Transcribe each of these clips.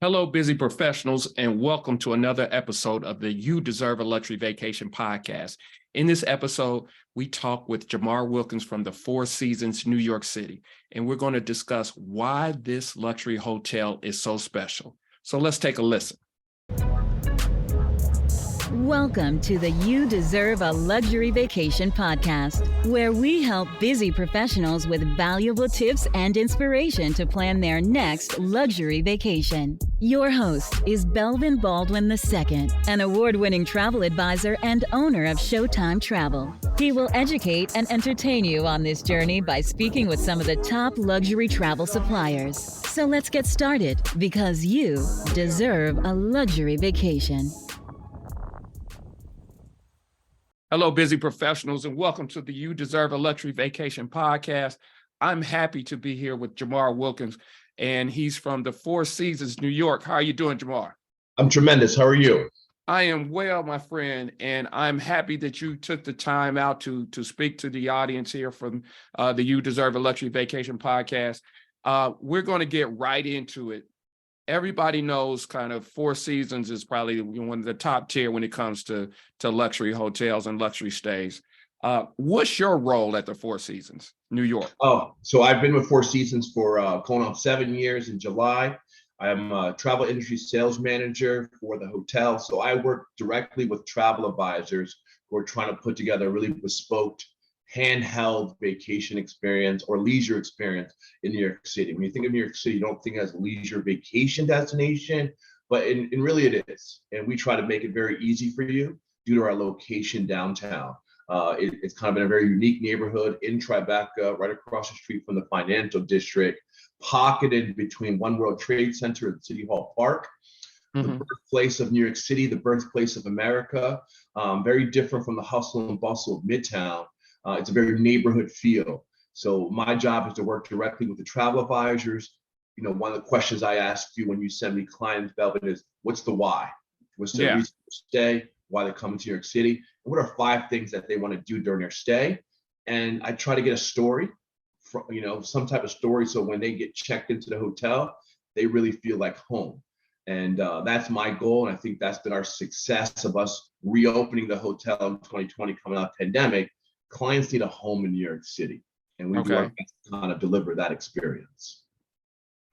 Hello, busy professionals, and welcome to another episode of the You Deserve a Luxury Vacation podcast. In this episode, we talk with Jamar Wilikns from the Four Seasons, New York City, and we're going to discuss why this luxury hotel is so special. So let's take a listen. Welcome to the You Deserve a Luxury Vacation podcast, where we help busy professionals with valuable tips and inspiration to plan their next luxury vacation. Your host is BELVIN Baldwin II, an award-winning travel advisor and owner of Showtime Travel. He will educate and entertain you on this journey by speaking with some of the top luxury travel suppliers. So let's get started, because you deserve a luxury vacation. Hello, busy professionals, and welcome to the You Deserve a Luxury Vacation podcast. I'm happy to be here with Jamar Wilikns, and he's from the Four Seasons, New York. How are you doing, Jamar? I'm tremendous. How are you? I am well, my friend, and I'm happy that you took the time out to speak to the audience here from the You Deserve a Luxury Vacation podcast. We're going to get right into it. Everybody knows kind of Four Seasons is probably one of the top tier when it comes to luxury hotels and luxury stays. What's your role at the Four Seasons, New York? So I've been with Four Seasons for going on 7 years in July. I am a travel industry sales manager for the hotel. So I work directly with travel advisors who are trying to put together a really bespoke handheld vacation experience or leisure experience in New York City. When you think of New York City, you don't think as a leisure vacation destination, but in really it is. And we try to make it very easy for you due to our location downtown. It's kind of in a very unique neighborhood in Tribeca, right across the street from the financial district, pocketed between One World Trade Center and City Hall Park. The birthplace of New York City, the birthplace of America, very different from the hustle and bustle of Midtown. It's a very neighborhood feel. So my job is to work directly with the travel advisors. You know, one of the questions I ask you when you send me clients, BELVIN, is what's the why? What's the reason to stay? Why they're coming to New York City? And what are 5 things that they want to do during their stay? And I try to get a story, some type of story. So when they get checked into the hotel, they really feel like home. And that's my goal. And I think that's been our success of us reopening the hotel in 2020 coming out of the pandemic. Clients need a home in New York City, and we work to kind of deliver that experience.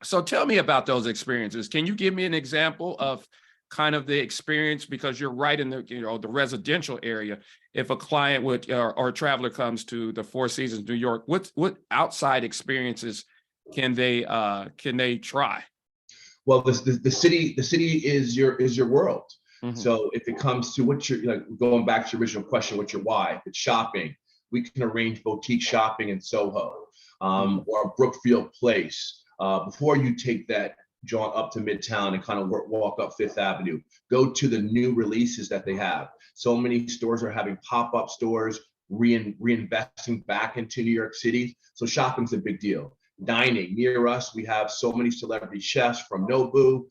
So tell me about those experiences. Can you give me an example of kind of the experience, because you're right in the residential area? If a client or a traveler comes to the Four Seasons New York, what outside experiences can they try? Well, the city is your world. So if it comes to what you're going back to your original question, what's your why? If it's shopping, we can arrange boutique shopping in Soho or Brookfield Place. Before you take that jaunt up to Midtown and kind of walk up Fifth Avenue, go to the new releases that they have. So many stores are having pop-up stores, reinvesting back into New York City. So shopping's a big deal. Dining near us, we have so many celebrity chefs from Nobu,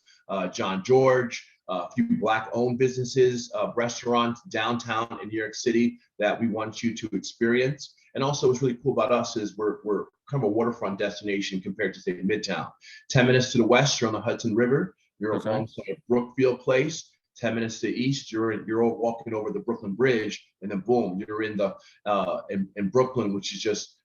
John George, a few Black-owned businesses, restaurants downtown in New York City that we want you to experience. And also what's really cool about us is we're kind of a waterfront destination compared to, say, Midtown. 10 minutes to the west, you're on the Hudson River. You're alongside Brookfield Place. 10 minutes to the east, you're all walking over the Brooklyn Bridge, and then boom, you're in the in Brooklyn, which is just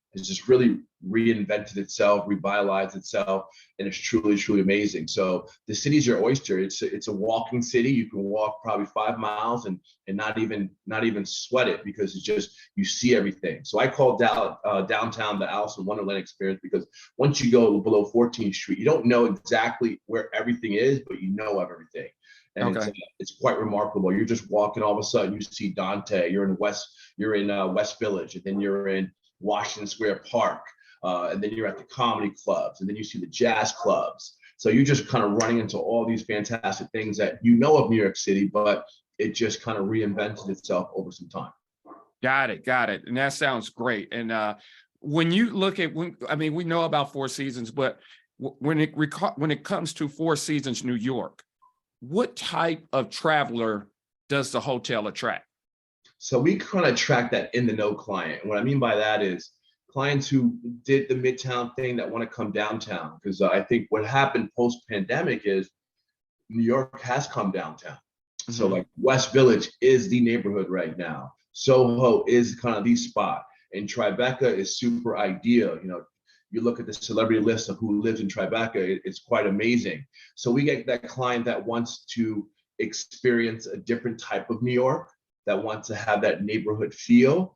really reinvented itself, revitalized itself, and it's truly amazing. So the city's your oyster. It's a walking city. You can walk probably 5 miles and not even sweat it, because it's just, you see everything. So I call downtown the Alice in Wonderland experience, because once you go below 14th Street, you don't know exactly where everything is, but you know of everything. And it's quite remarkable. You're just walking, all of a sudden you see Dante. You're in West Village, and then you're in Washington Square Park, and then you're at the comedy clubs, and then you see the jazz clubs. So you're just kind of running into all these fantastic things that you know of New York City, but it just kind of reinvented itself over some time. Got it. And that sounds great. And when you look at, we know about Four Seasons, but when it comes to Four Seasons New York, what type of traveler does the hotel attract? So we kind of attract that in the know client. And what I mean by that is clients who did the Midtown thing that want to come downtown. Because I think what happened post-pandemic is New York has come downtown. So like West Village is the neighborhood right now. Soho is kind of the spot. And Tribeca is super ideal. You know, you look at the celebrity list of who lives in Tribeca, it's quite amazing. So we get that client that wants to experience a different type of New York, that wants to have that neighborhood feel.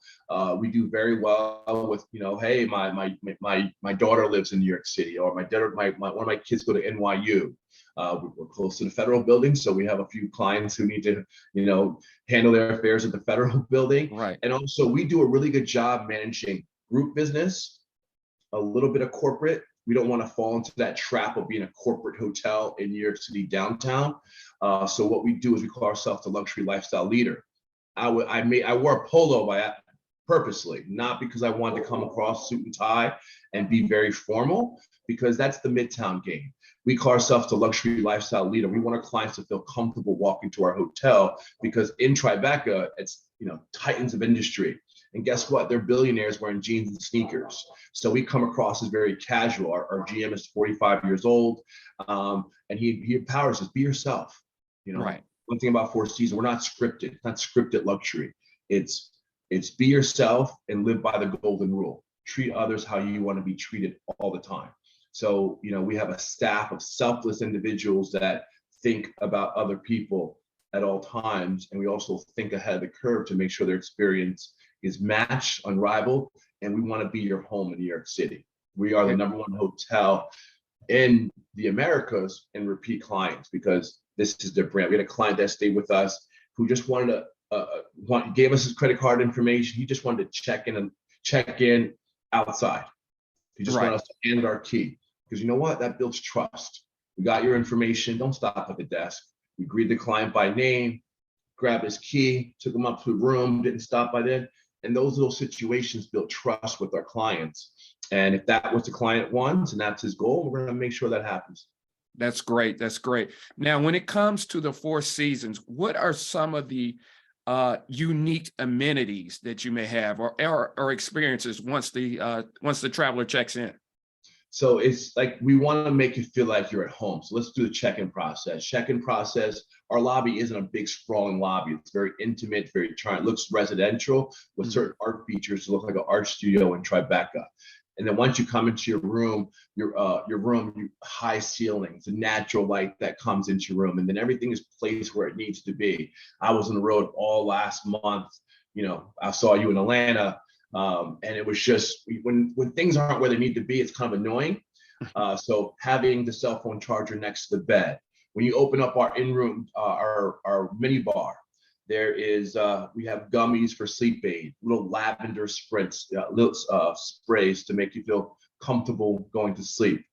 We do very well with, you know, hey, my daughter lives in New York City, or one of my kids go to NYU. We're close to the federal building, so we have a few clients who need to, you know, handle their affairs at the federal building. Right. And also, we do a really good job managing group business, a little bit of corporate. We don't want to fall into that trap of being a corporate hotel in New York City downtown. So what we do is we call ourselves the luxury lifestyle leader. I wore a polo purposely, not because I wanted to come across suit and tie and be very formal, because that's the Midtown game. We call ourselves the luxury lifestyle leader. We want our clients to feel comfortable walking to our hotel, because in Tribeca, it's, you know, titans of industry. And guess what? They're billionaires wearing jeans and sneakers. So we come across as very casual. Our GM is 45 years old, and he empowers us. Be yourself. You know, Right. One thing about Four Seasons, we're not scripted. It's not scripted luxury. It's be yourself and live by the golden rule. Treat others how you want to be treated all the time. So, you know, we have a staff of selfless individuals that think about other people at all times. And we also think ahead of the curve to make sure their experience is matched, unrivaled, and we want to be your home in New York City. We are the #1 hotel in the Americas in repeat clients, because this is their brand. We had a client that stayed with us who just wanted to, gave us his credit card information. He just wanted to check in outside. He just wanted us to hand our key, because you know what? That builds trust. We got your information. Don't stop at the desk. We greeted the client by name, grabbed his key, took him up to the room, didn't stop by then. And those little situations build trust with our clients. And if that was the client wants and that's his goal, we're going to make sure that happens. That's great. That's great. Now, when it comes to the Four Seasons, what are some of the unique amenities that you may have, or experiences once the traveler checks in? So it's like, we want to make you feel like you're at home. So let's do the check-in process. Check-in process, our lobby isn't a big sprawling lobby. It's very intimate, very charming. It looks residential with certain art features to look like an art studio in Tribeca. And then once you come into your room, high ceilings, the natural light that comes into your room, and then everything is placed where it needs to be. I was on the road all last month. You know, I saw you in Atlanta. And it was just, when things aren't where they need to be, it's kind of annoying. So having the cell phone charger next to the bed. When you open up our in-room, our mini bar, there is, we have gummies for sleep aid, little lavender sprays to make you feel comfortable going to sleep.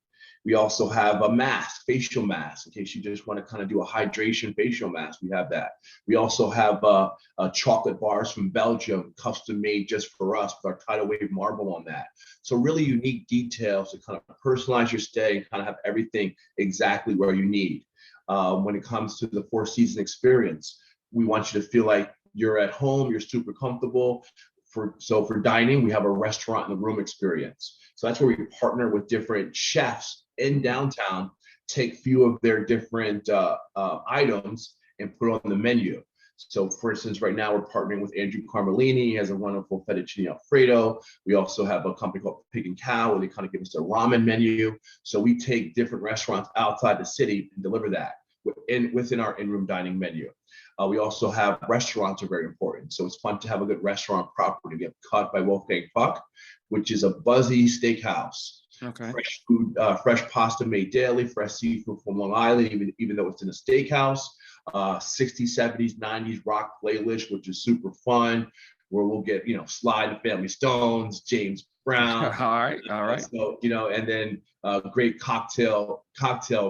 We also have a mask, facial mask, in case you just want to kind of do a hydration facial mask. We have that. We also have chocolate bars from Belgium, custom made just for us with our tidal wave marble on that. So really unique details to kind of personalize your stay and kind of have everything exactly where you need. When it comes to the Four Seasons experience, we want you to feel like you're at home, you're super comfortable. So for dining, we have a restaurant in the room experience. So that's where we partner with different chefs in downtown, take few of their different items and put on the menu. So for instance, right now we're partnering with Andrew Carmelini. He has a wonderful fettuccine Alfredo. We also have a company called Pig and Cow, where they kind of give us a ramen menu. So we take different restaurants outside the city and deliver that within our in-room dining menu. We also have restaurants are very important. So it's fun to have a good restaurant property. We have Cut by Wolfgang Puck, which is a buzzy steakhouse. Okay. Fresh food, fresh pasta made daily, fresh seafood from Long Island, even though it's in a steakhouse. 60s, 70s, 90s rock playlist, which is super fun, where we'll get, you know, Sly and the Family Stones, James Brown. All right. So, you know, and then great cocktail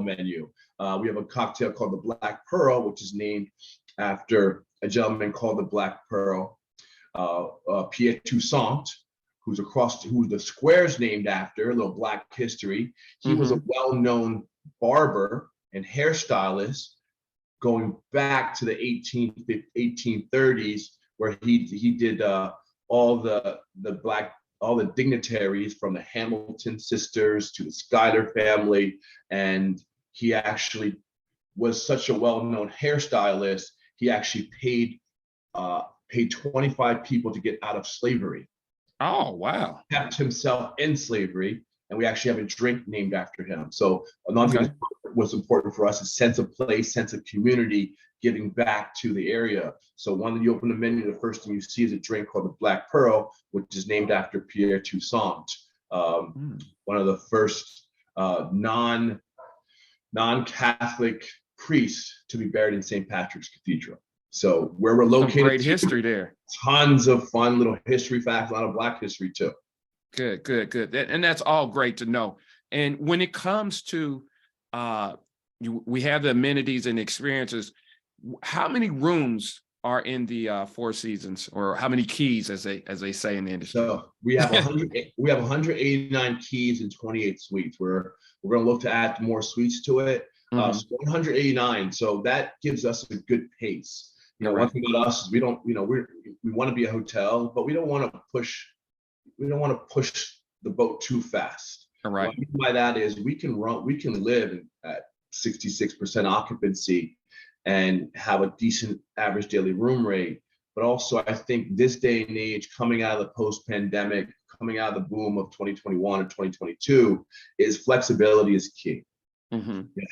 menu. We have a cocktail called the Black Pearl, which is named after a gentleman called the Black Pearl, Pierre Toussaint, who the square's named after, a little Black history. He was a well-known barber and hairstylist going back to the 1830s, where he did all the dignitaries from the Hamilton sisters to the Schuyler family, and he actually was such a well-known hairstylist, he actually paid 25 people to get out of slavery. Oh, wow. Kept himself in slavery, and we actually have a drink named after him. So another thing was important for us is sense of place, sense of community, giving back to the area. So when you open the menu, the first thing you see is a drink called the Black Pearl, which is named after Pierre Toussaint, one of the first non-Catholic priests to be buried in St. Patrick's Cathedral. So where we're located, some great history there. Tons of fun little history facts, a lot of Black history too. Good, good, good. And that's all great to know. And when it comes to we have the amenities and experiences, how many rooms are in the Four Seasons, or how many keys, as they say in the industry? So we have 189 keys and 28 suites. We're going to look to add more suites to it. So 189. So that gives us a good pace. One thing about us is we don't, we want to be a hotel, but we don't want to push the boat too fast. All right. What I mean by that is we can live at 66% occupancy and have a decent average daily room rate. But also, I think this day and age, coming out of the post-pandemic, coming out of the boom of 2021 and 2022, is flexibility is key.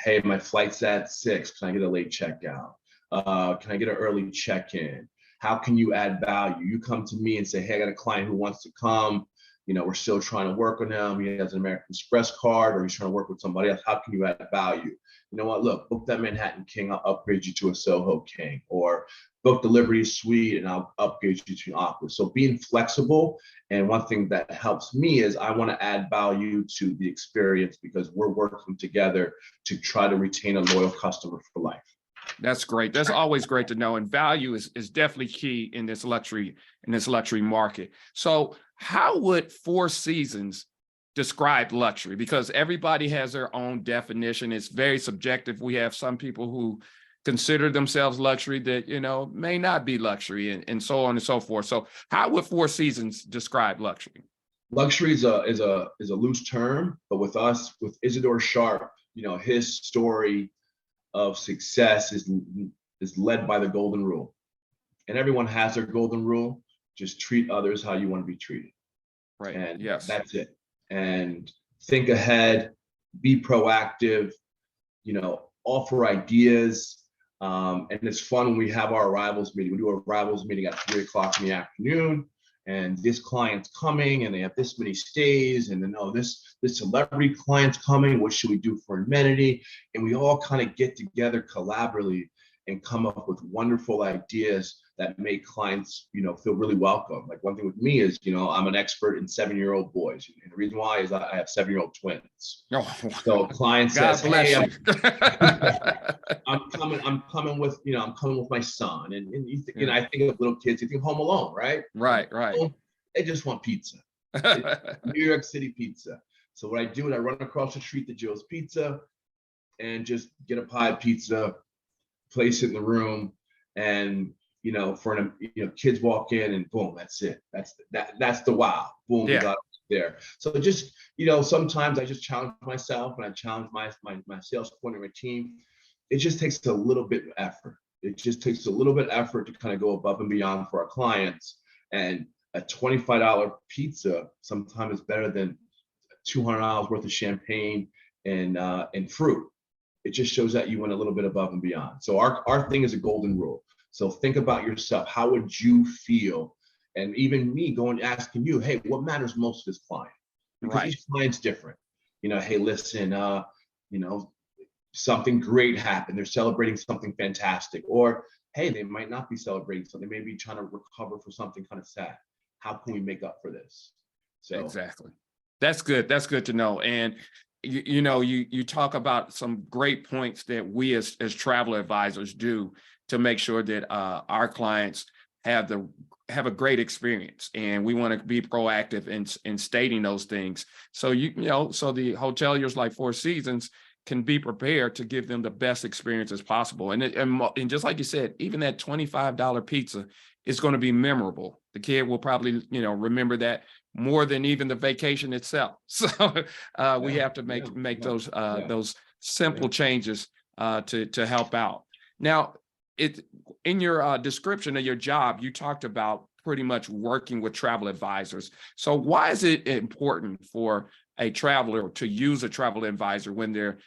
Hey, my flight's at 6. Can I get a late checkout? Can I get an early check-in? How can you add value? You come to me and say, hey, I got a client who wants to come. We're still trying to work on him. He has an American Express card, or he's trying to work with somebody else. How can you add value? You know what? Look, book that Manhattan King. I'll upgrade you to a Soho King, or book the Liberty Suite and I'll upgrade you to an Opera. So being flexible. And one thing that helps me is I want to add value to the experience, because we're working together to try to retain a loyal customer for life. That's great. That's always great to know. And value is definitely key in this luxury market. So how would Four Seasons describe luxury? Because everybody has their own definition. It's very subjective. We have some people who consider themselves luxury that, may not be luxury, and so on and so forth. So how would Four Seasons describe luxury? Luxury is a loose term, but with us, with Isidore Sharp, his story of success is led by the golden rule. And everyone has their golden rule. Just treat others how you want to be treated. Right. And yes, that's it. And think ahead, be proactive, offer ideas. And it's fun when we have our arrivals meeting. We do a arrivals meeting at 3:00 in the afternoon, and this client's coming and they have this many stays, and then, this celebrity client's coming. What should we do for amenity? And we all kind of get together collaboratively and come up with wonderful ideas that make clients, feel really welcome. Like one thing with me is, I'm an expert in 7-year-old boys. And the reason why is I have 7-year-old twins. Oh, so a client God says, bless hey, you. I'm coming with my son. And I think of little kids, you think Home Alone, right? Right. They just want pizza. New York City pizza. So what I do is I run across the street to Joe's Pizza and just get a pie of pizza, place it in the room, and kids walk in and boom, that's it. That's the wow. Boom, we got it there. So just, sometimes I just challenge myself, and I challenge my sales coordinator, my team. It just takes a little bit of effort. It just takes a little bit of effort to kind of go above and beyond for our clients. And a $25 pizza sometimes is better than $200 worth of champagne and fruit. It just shows that you went a little bit above and beyond. So our thing is a golden rule. So think about yourself. How would you feel? And even me going asking you, hey, what matters most to this client? Because each client's different. Hey, listen, something great happened. They're celebrating something fantastic. Or, hey, they might not be celebrating something. They may be trying to recover for something kind of sad. How can we make up for this? So exactly. That's good. That's good to know. And you talk about some great points that we as travel advisors do to make sure that our clients have a great experience, and we want to be proactive in stating those things. So so the hoteliers like Four Seasons can be prepared to give them the best experiences possible. And just like you said, even that $25 pizza is going to be memorable. The kid will probably remember that more than even the vacation itself. So we have to make those simple changes to help out. Now, in your description of your job, you talked about pretty much working with travel advisors. So why is it important for a traveler to use a travel advisor when they're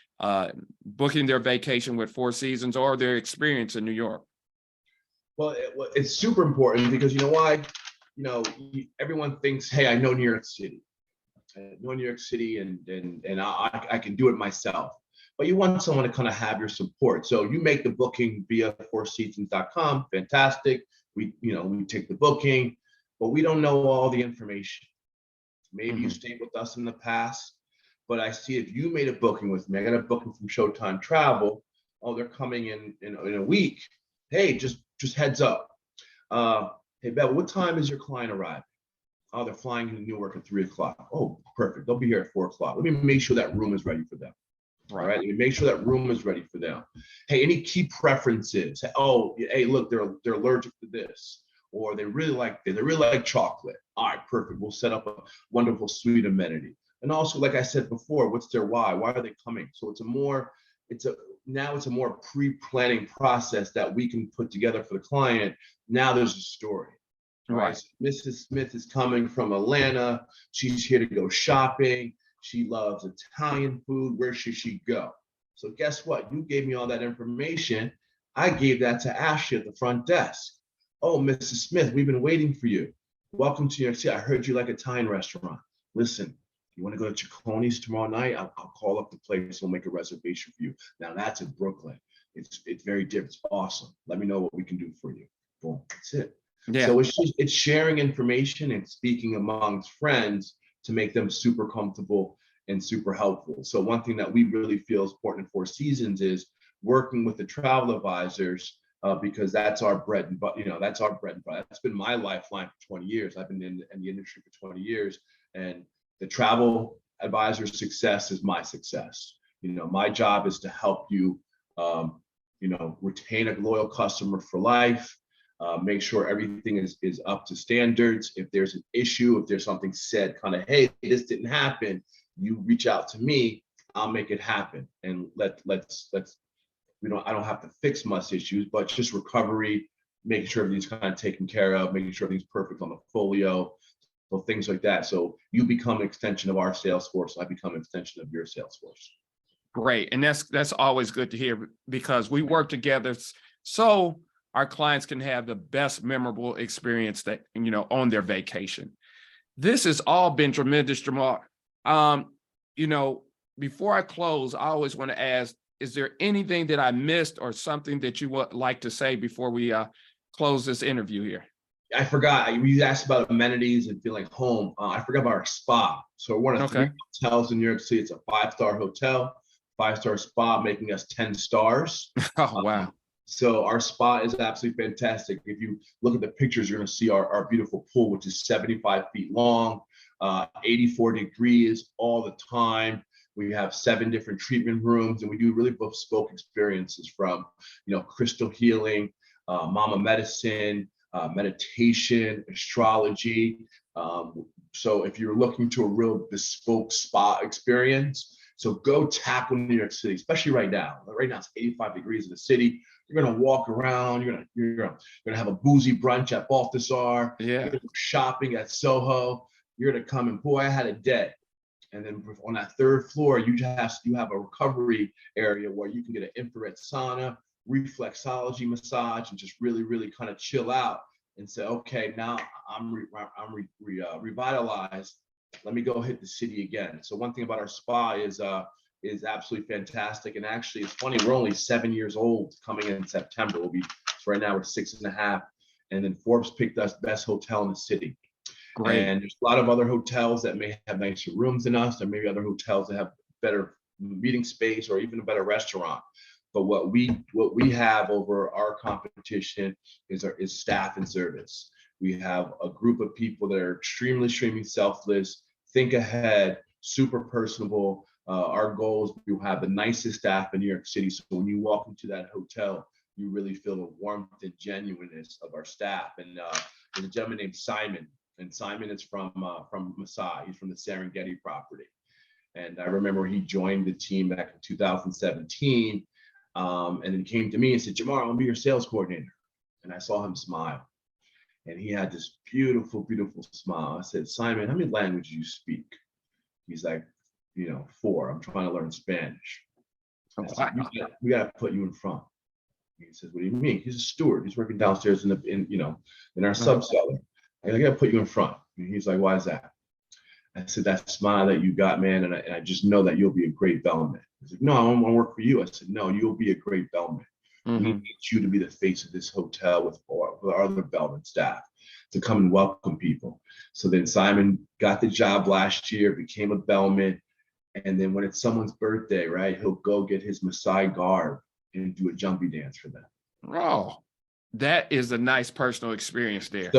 booking their vacation with Four Seasons or their experience in New York? Well, it's super important because you know why? Everyone thinks, hey, I know New York City. I know New York City and I can do it myself. But you want someone to kind of have your support. So you make the booking via fourseasons.com, fantastic. We take the booking, but we don't know all the information. Maybe you stayed with us in the past, but I see if you made a booking with me, I got a booking from Showtime Travel. Oh, they're coming in a week. Hey, just heads up. Hey, Bev, what time is your client arriving? Oh, they're flying into Newark at 3:00. Oh, perfect. They'll be here at 4:00. Let me make sure that room is ready for them. All right. Let me make sure that room is ready for them. Hey, any key preferences? Oh, hey, look, they're allergic to this, or they really like this. They really like chocolate. All right, perfect. We'll set up a wonderful suite amenity. And also, like I said before, what's their why? Why are they coming? So it's a more pre-planning process that we can put together for the client. Now there's a story. Right. So Mrs. Smith is coming from Atlanta. She's here to go shopping. She loves Italian food. Where should she go? So guess what? You gave me all that information. I gave that to Ashley at the front desk. Oh, Mrs. Smith, we've been waiting for you. Welcome to New York City. I heard you like Italian restaurant. Listen, you want to go to Cicconi's tomorrow night? I'll call up the place. We'll make a reservation for you. Now that's in Brooklyn. It's very different. It's awesome. Let me know what we can do for you. Boom. That's it. Yeah. So it's sharing information and speaking amongst friends to make them super comfortable and super helpful. So one thing that we really feel is important in Four Seasons is working with the travel advisors because that's our bread and butter. That's our bread and butter. That's been my lifeline for 20 years. I've been in the industry for 20 years, and the travel advisor's success is my success. My job is to help you, retain a loyal customer for life. Make sure everything is up to standards. If there's an issue, if there's something said kind of, hey, this didn't happen, you reach out to me, I'll make it happen. And let's I don't have to fix much issues, but just recovery, making sure everything's kind of taken care of, making sure everything's perfect on the folio, so things like that. So you become an extension of our sales force. I become an extension of your sales force. Great. And that's always good to hear because we work together so our clients can have the best memorable experience that, on their vacation. This has all been tremendous, Jamar. Before I close, I always want to ask, is there anything that I missed or something that you would like to say before we close this interview here? I forgot. You asked about amenities and feeling like home. I forgot about our spa. So we're one of 3 hotels in New York City. It's a 5-star hotel, 5-star spa, making us 10 stars. Oh, wow. So our spa is absolutely fantastic. If you look at the pictures, you're going to see our beautiful pool, which is 75 feet long, 84 degrees all the time. We have 7 different treatment rooms, and we do really bespoke experiences from, crystal healing, mama medicine, meditation, astrology. So if you're looking to a real bespoke spa experience, so go tackle New York City, especially right now. Right now it's 85 degrees in the city. You're gonna walk around. You're gonna have a boozy brunch at Balthazar. Yeah. You're gonna go shopping at Soho. You're gonna come and boy, I had a day. And then on that 3rd floor, you have a recovery area where you can get an infrared sauna, reflexology massage, and just really, really kind of chill out and say, okay, now I'm revitalized. Let me go hit the city again. So one thing about our spa is absolutely fantastic. And actually, it's funny, we're only 7 years old coming in September. So right now we're 6.5. And then Forbes picked us best hotel in the city. Great. And there's a lot of other hotels that may have nicer rooms than us. There may be other hotels that have better meeting space or even a better restaurant. But what we have over our competition is staff and service. We have a group of people that are extremely selfless, think ahead, super personable. Our goal is to have the nicest staff in New York City. So when you walk into that hotel, you really feel the warmth and genuineness of our staff. And there's a gentleman named Simon, and Simon is from Masai. He's from the Serengeti property. And I remember he joined the team back in 2017. And then he came to me and said, Jamar, I want to be your sales coordinator. And I saw him smile. And he had this beautiful, beautiful smile. I said, Simon, how many languages do you speak? He's like, 4. I'm trying to learn Spanish. I said, we got to put you in front. He says, what do you mean? He's a steward. He's working downstairs in our sub cellar. I got to put you in front. And he's like, why is that? I said, that smile that you got, man, and I just know that you'll be a great bellman. He's like, no, I want to work for you. I said, no, you'll be a great bellman. We need you to be the face of this hotel with our other bellman staff to come and welcome people. So then Simon got the job last year, became a bellman. And then when it's someone's birthday, right, he'll go get his Maasai garb and do a jumpy dance for them. Oh, that is a nice personal experience there.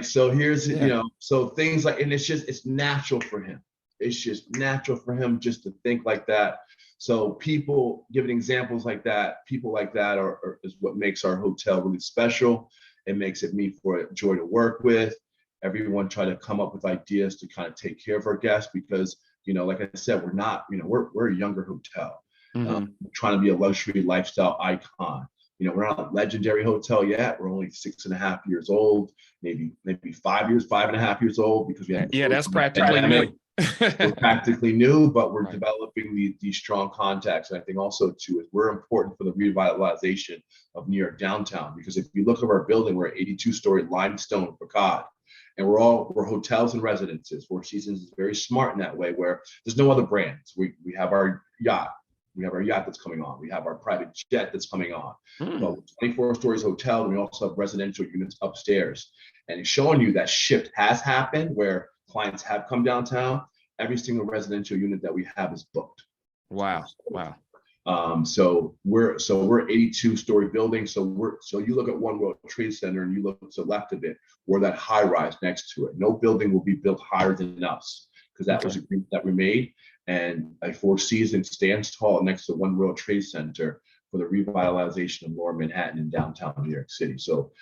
So here's, so things like, and it's natural for him. It's just natural for him just to think like that. So people giving examples like that, people like that is what makes our hotel really special. It makes it for a joy to work with. Everyone try to come up with ideas to kind of take care of our guests because, like I said, we're not, we're a younger hotel. We're trying to be a luxury lifestyle icon. We're not a legendary hotel yet. We're only 6.5 years old, maybe 5.5 years old because we have. Yeah, that's practically new. We're practically new, but we're developing these strong contacts. And I think also too, we're important for the revitalization of New York downtown, because if you look at our building, we're 82-story limestone facade. And we're hotels and residences. Four Seasons is very smart in that way, where there's no other brands. We have our yacht. We have our yacht that's coming on. We have our private jet that's coming on. So 24 stories hotel, and we also have residential units upstairs. And it's showing you that shift has happened where clients have come downtown. Every single residential unit that we have is booked. Wow. So we're 82-story building. So you look at One World Trade Center and you look to the left of it, we're that high rise next to it. No building will be built higher than us, because that was an agreement that we made. And a Four Seasons stands tall next to One World Trade Center for the revitalization of Lower Manhattan and downtown New York City. So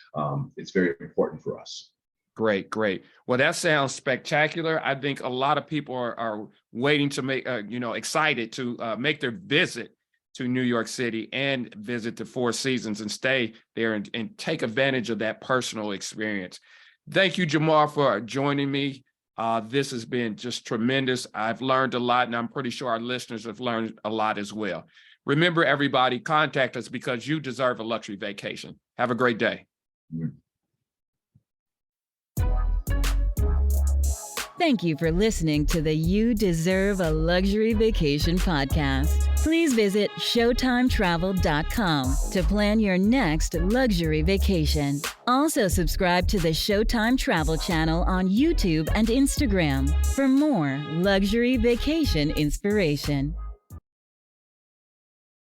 it's very important for us. Great. Well, that sounds spectacular. I think a lot of people are waiting to make, excited to make their visit to New York City and visit the Four Seasons and stay there and take advantage of that personal experience. Thank you, Jamar, for joining me. This has been just tremendous. I've learned a lot, and I'm pretty sure our listeners have learned a lot as well. Remember, everybody, contact us because you deserve a luxury vacation. Have a great day. Thank you for listening to the You Deserve a Luxury Vacation podcast. Please visit showtimetravel.com to plan your next luxury vacation. Also subscribe to the Showtime Travel channel on YouTube and Instagram for more luxury vacation inspiration.